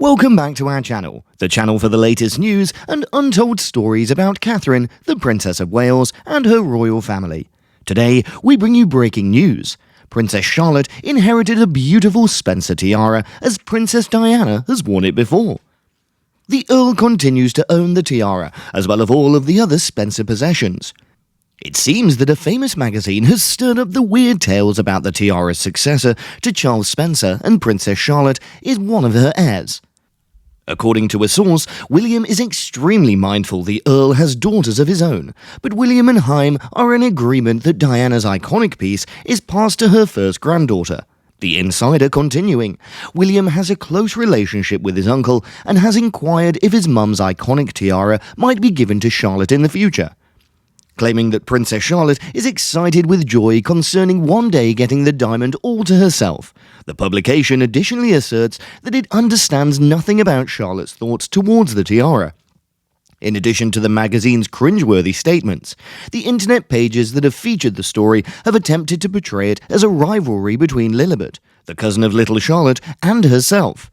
Welcome back to our channel, the channel for the latest news and untold stories about Catherine, the Princess of Wales, and her royal family. Today, we bring you breaking news. Princess Charlotte inherited a beautiful Spencer tiara as Princess Diana has worn it before. The Earl continues to own the tiara, as well as all of the other Spencer possessions. It seems that a famous magazine has stirred up the weird tales about the tiara's successor to Charles Spencer, and Princess Charlotte is one of her heirs. According to a source, William is extremely mindful the Earl has daughters of his own, but William and Haim are in agreement that Diana's iconic piece is passed to her first granddaughter. The insider continuing, William has a close relationship with his uncle and has inquired if his mum's iconic tiara might be given to Charlotte in the future, claiming that Princess Charlotte is excited with joy concerning one day getting the diamond all to herself. The publication additionally asserts that it understands nothing about Charlotte's thoughts towards the tiara. In addition to the magazine's cringeworthy statements, the internet pages that have featured the story have attempted to portray it as a rivalry between Lilibet, the cousin of little Charlotte, and herself.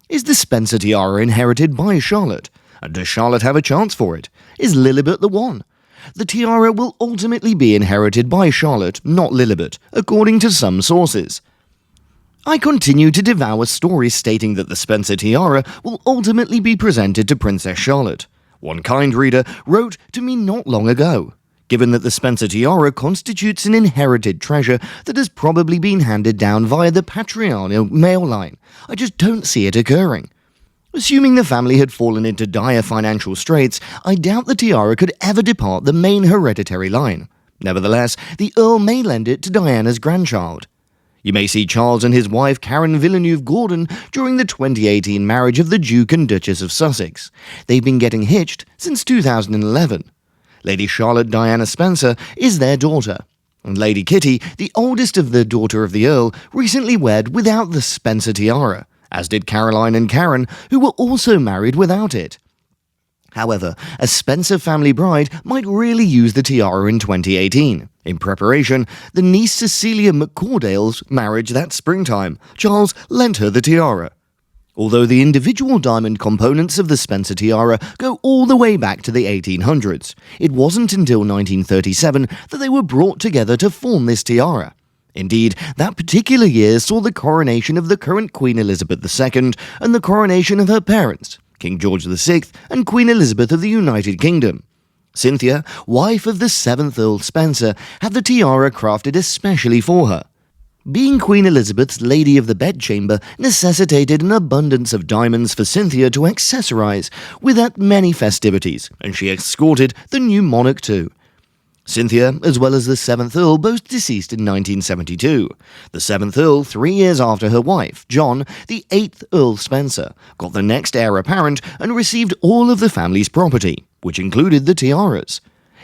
Is the Spencer tiara inherited by Charlotte? And does Charlotte have a chance for it? Is Lilibet the one? The tiara will ultimately be inherited by Charlotte, not Lilibet, according to some sources. I continue to devour stories stating that the Spencer tiara will ultimately be presented to Princess Charlotte. One kind reader wrote to me not long ago, given that the Spencer tiara constitutes an inherited treasure that has probably been handed down via the patrilineal male line, I just don't see it occurring. Assuming the family had fallen into dire financial straits, I doubt the tiara could ever depart the main hereditary line. Nevertheless, the Earl may lend it to Diana's grandchild. You may see Charles and his wife Karen Villeneuve-Gordon during the 2018 marriage of the Duke and Duchess of Sussex. They've been getting hitched since 2011. Lady Charlotte Diana Spencer is their daughter, and Lady Kitty, the oldest of the daughter of the Earl, recently wed without the Spencer tiara, as did Caroline and Karen, who were also married without it. However, a Spencer family bride might really use the tiara in 2018. In preparation, the niece Cecilia McCordale's marriage that springtime, Charles lent her the tiara. Although the individual diamond components of the Spencer tiara go all the way back to the 1800s, it wasn't until 1937 that they were brought together to form this tiara. Indeed, that particular year saw the coronation of the current Queen Elizabeth II and the coronation of her parents, King George VI and Queen Elizabeth of the United Kingdom. Cynthia, wife of the 7th Earl Spencer, had the tiara crafted especially for her. Being Queen Elizabeth's Lady of the Bedchamber necessitated an abundance of diamonds for Cynthia to accessorize with at many festivities, and she escorted the new monarch too. Cynthia, as well as the 7th Earl, both deceased in 1972. The 7th Earl, 3 years after her wife, John, the 8th Earl Spencer, got the next heir apparent and received all of the family's property, which included the tiaras.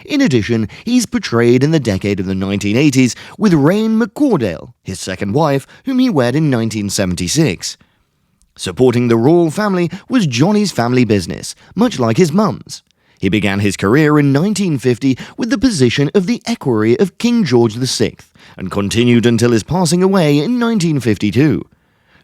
In addition, he's portrayed in the decade of the 1980s with Rain McCordale, his second wife, whom he wed in 1976. Supporting the royal family was Johnny's family business, much like his mum's. He began his career in 1950 with the position of the equerry of King George VI and continued until his passing away in 1952.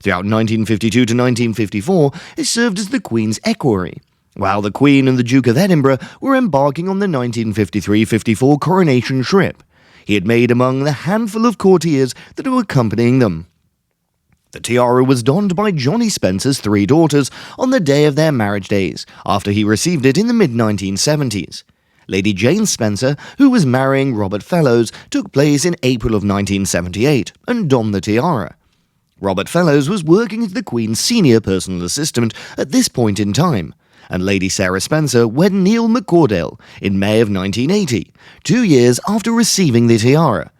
Throughout 1952 to 1954, he served as the Queen's equerry, while the Queen and the Duke of Edinburgh were embarking on the 1953-54 coronation trip. He had made among the handful of courtiers that were accompanying them. The tiara was donned by Johnny Spencer's 3 daughters on the day of their marriage days, after he received it in the mid-1970s. Lady Jane Spencer, who was marrying Robert Fellows, took place in April of 1978 and donned the tiara. Robert Fellows was working as the Queen's senior personal assistant at this point in time, and Lady Sarah Spencer wed Neil McCordale in May of 1980, 2 years after receiving the tiara.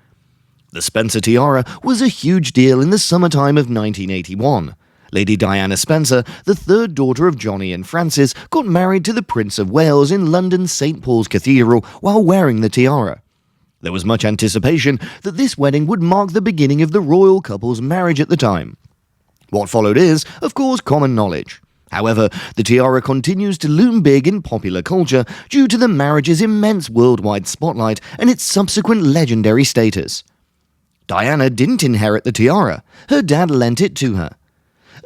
The Spencer tiara was a huge deal in the summertime of 1981. Lady Diana Spencer, the third daughter of Johnny and Frances, got married to the Prince of Wales in London's St. Paul's Cathedral while wearing the tiara. There was much anticipation that this wedding would mark the beginning of the royal couple's marriage at the time. What followed is, of course, common knowledge. However, the tiara continues to loom big in popular culture due to the marriage's immense worldwide spotlight and its subsequent legendary status. Diana didn't inherit the tiara. Her dad lent it to her.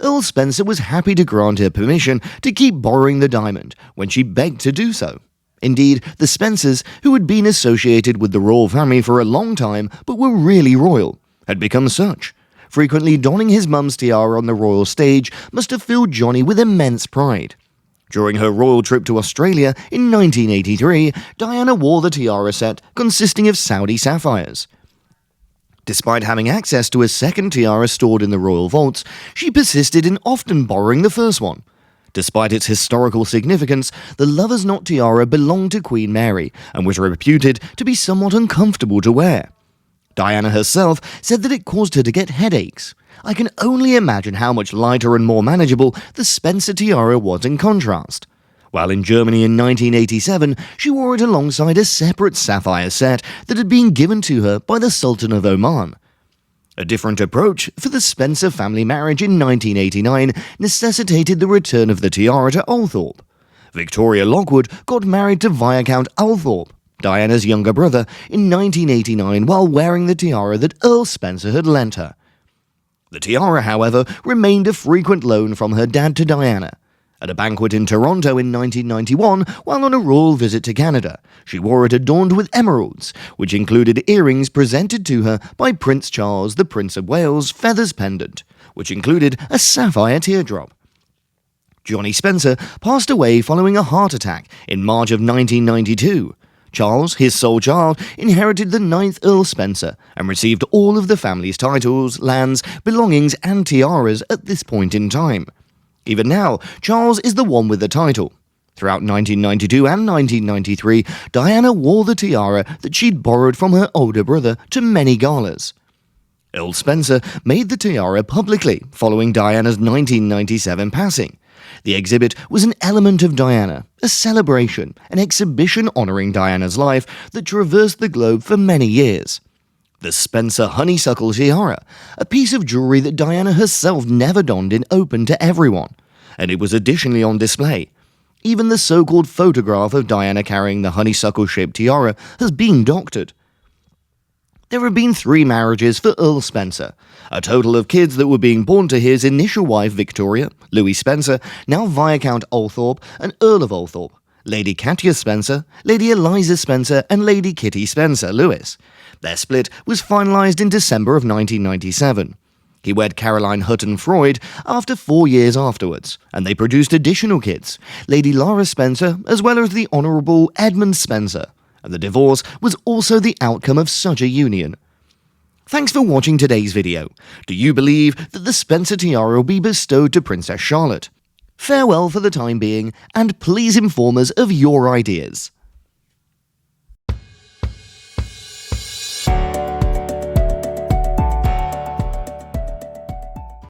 Earl Spencer was happy to grant her permission to keep borrowing the diamond when she begged to do so. Indeed, the Spencers, who had been associated with the royal family for a long time but were really royal, had become such. Frequently donning his mum's tiara on the royal stage must have filled Johnny with immense pride. During her royal trip to Australia in 1983, Diana wore the tiara set consisting of Saudi sapphires. Despite having access to a second tiara stored in the royal vaults, she persisted in often borrowing the first one. Despite its historical significance, the Lover's Knot tiara belonged to Queen Mary and was reputed to be somewhat uncomfortable to wear. Diana herself said that it caused her to get headaches. I can only imagine how much lighter and more manageable the Spencer tiara was in contrast. While in Germany in 1987, she wore it alongside a separate sapphire set that had been given to her by the Sultan of Oman. A different approach for the Spencer family marriage in 1989 necessitated the return of the tiara to Althorp. Victoria Lockwood got married to Viscount Althorp, Diana's younger brother, in 1989 while wearing the tiara that Earl Spencer had lent her. The tiara, however, remained a frequent loan from her dad to Diana. At a banquet in Toronto in 1991, while on a royal visit to Canada, she wore it adorned with emeralds, which included earrings presented to her by Prince Charles, the Prince of Wales' feathers pendant, which included a sapphire teardrop. Johnny Spencer passed away following a heart attack in March of 1992. Charles, his sole child, inherited the 9th Earl Spencer and received all of the family's titles, lands, belongings, and tiaras at this point in time. Even now, Charles is the one with the title. Throughout 1992 and 1993, Diana wore the tiara that she'd borrowed from her older brother to many galas. Earl Spencer made the tiara publicly following Diana's 1997 passing. The exhibit was an element of Diana, a celebration, an exhibition honoring Diana's life that traversed the globe for many years. The Spencer honeysuckle tiara, a piece of jewelry that Diana herself never donned in open to everyone, and it was additionally on display. Even the so-called photograph of Diana carrying the honeysuckle-shaped tiara has been doctored. There have been 3 marriages for Earl Spencer, a total of kids that were being born to his initial wife Victoria, Louis Spencer, now Viscount Althorp and Earl of Althorp, Lady Katia Spencer, Lady Eliza Spencer, and Lady Kitty Spencer Lewis. Their split was finalized in December of 1997. He wed Caroline Hutton Freud after 4 years afterwards, and they produced additional kids, Lady Laura Spencer as well as the Honourable Edmund Spencer, and the divorce was also the outcome of such a union. Thanks for watching today's video. Do you believe that the Spencer tiara will be bestowed to Princess Charlotte? Farewell for the time being, and please inform us of your ideas.